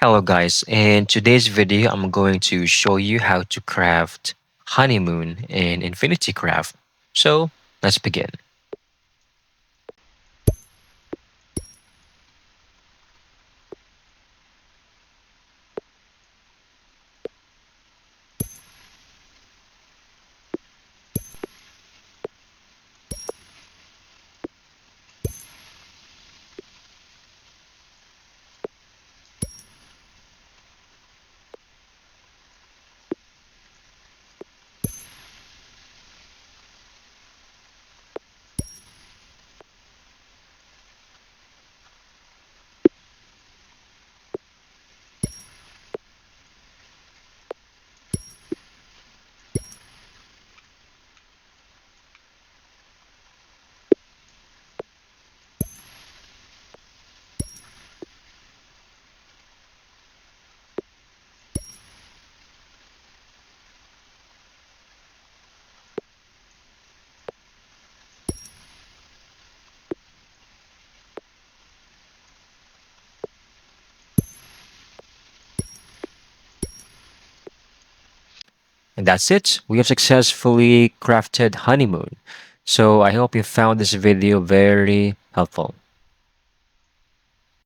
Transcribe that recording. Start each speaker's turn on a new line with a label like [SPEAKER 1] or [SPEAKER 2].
[SPEAKER 1] Hello guys, in today's video I'm going to show you how to craft Honeymoon in Infinity Craft. So let's begin. And that's it. We have successfully crafted Honeymoon. So I hope you found this video very helpful.